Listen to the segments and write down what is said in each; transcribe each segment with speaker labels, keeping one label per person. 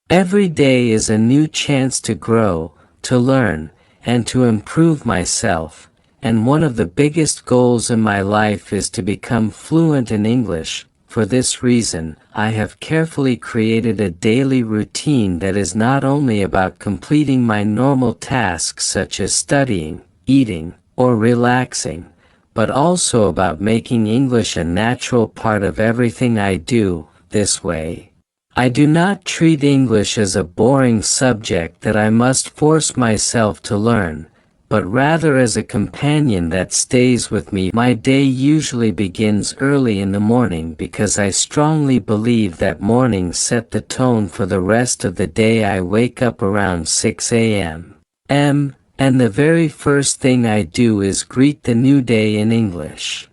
Speaker 1: Every day is a new chance to grow, to learn, and to improve myself, and one of the biggest goals in my life is to become fluent in English. For this reason, I have carefully created a daily routine that is not only about completing my normal tasks such as studying, eating, or relaxing, but also about making English a natural part of everything I do. This way, I do not treat English as a boring subject that I must force myself to learn, but rather as a companion that stays with me. My day usually begins early in the morning because I strongly believe that mornings set the tone for the rest of the day. I wake up around 6 a.m. And the very first thing I do is greet the new day in English.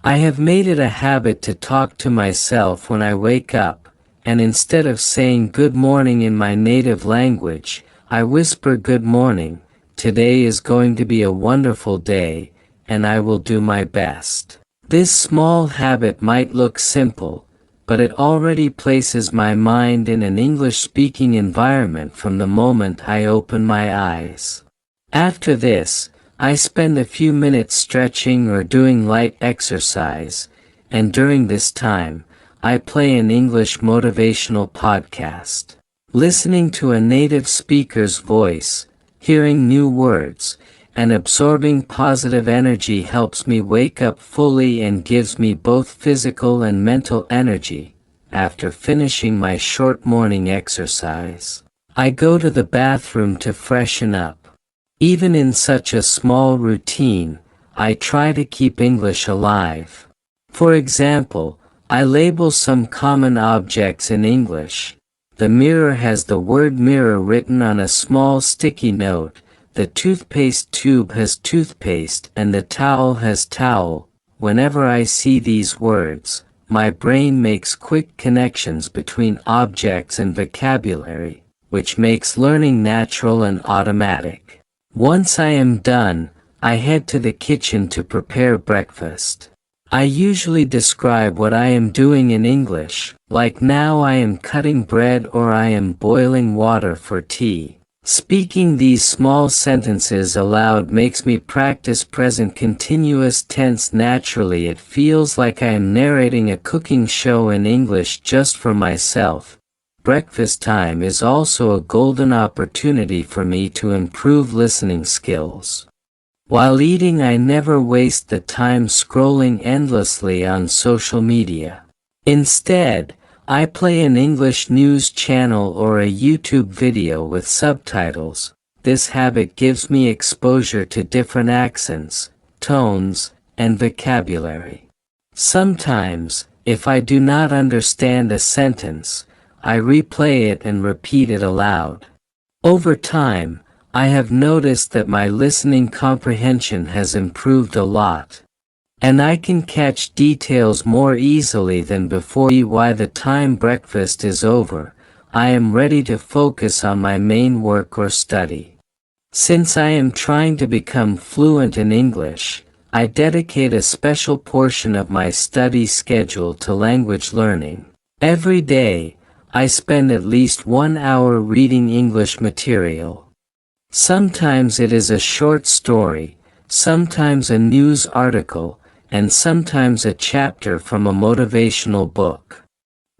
Speaker 1: I have made it a habit to talk to myself when I wake up, and instead of saying good morning in my native language, I whisper good morning. Today is going to be a wonderful day, and I will do my best. This small habit might look simple, but it already places my mind in an English-speaking environment from the moment I open my eyes. After this, I spend a few minutes stretching or doing light exercise, and during this time, I play an English motivational podcast. Listening to a native speaker's voice, hearing new words, and absorbing positive energy helps me wake up fully and gives me both physical and mental energy. After finishing my short morning exercise, I go to the bathroom to freshen up. Even in such a small routine, I try to keep English alive. For example, I label some common objects in English. The mirror has the word mirror written on a small sticky note, the toothpaste tube has toothpaste, and the towel has towel. Whenever I see these words, my brain makes quick connections between objects and vocabulary, which makes learning natural and automatic. Once I am done, I head to the kitchen to prepare breakfast. I usually describe what I am doing in English, like now I am cutting bread or I am boiling water for tea. Speaking these small sentences aloud makes me practice present continuous tense naturally. It feels like I am narrating a cooking show in English just for myself. Breakfast time is also a golden opportunity for me to improve listening skills. While eating, I never waste the time scrolling endlessly on social media. Instead, I play an English news channel or a YouTube video with subtitles. This habit gives me exposure to different accents, tones, and vocabulary. Sometimes, if I do not understand a sentence, I replay it and repeat it aloud. Over time, I have noticed that my listening comprehension has improved a lot, and I can catch details more easily than before. By the time breakfast is over, I am ready to focus on my main work or study. Since I am trying to become fluent in English, I dedicate a special portion of my study schedule to language learning. Every day, I spend at least 1 hour reading English material. Sometimes it is a short story, sometimes a news article, and sometimes a chapter from a motivational book.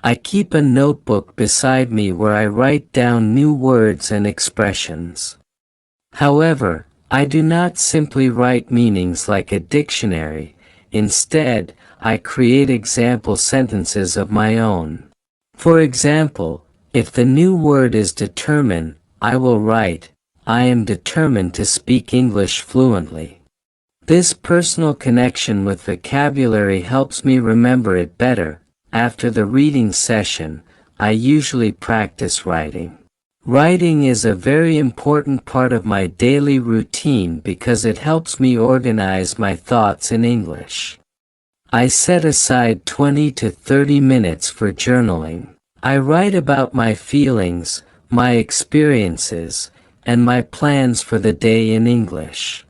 Speaker 1: I keep a notebook beside me where I write down new words and expressions. However, I do not simply write meanings like a dictionary. Instead, I create example sentences of my own. For example, if the new word is determine, I will write, I am determined to speak English fluently. This personal connection with vocabulary helps me remember it better. After the reading session, I usually practice writing. Writing is a very important part of my daily routine because it helps me organize my thoughts in English. I set aside 20 to 30 minutes for journaling. I write about my feelings, my experiences, and my plans for the day in English.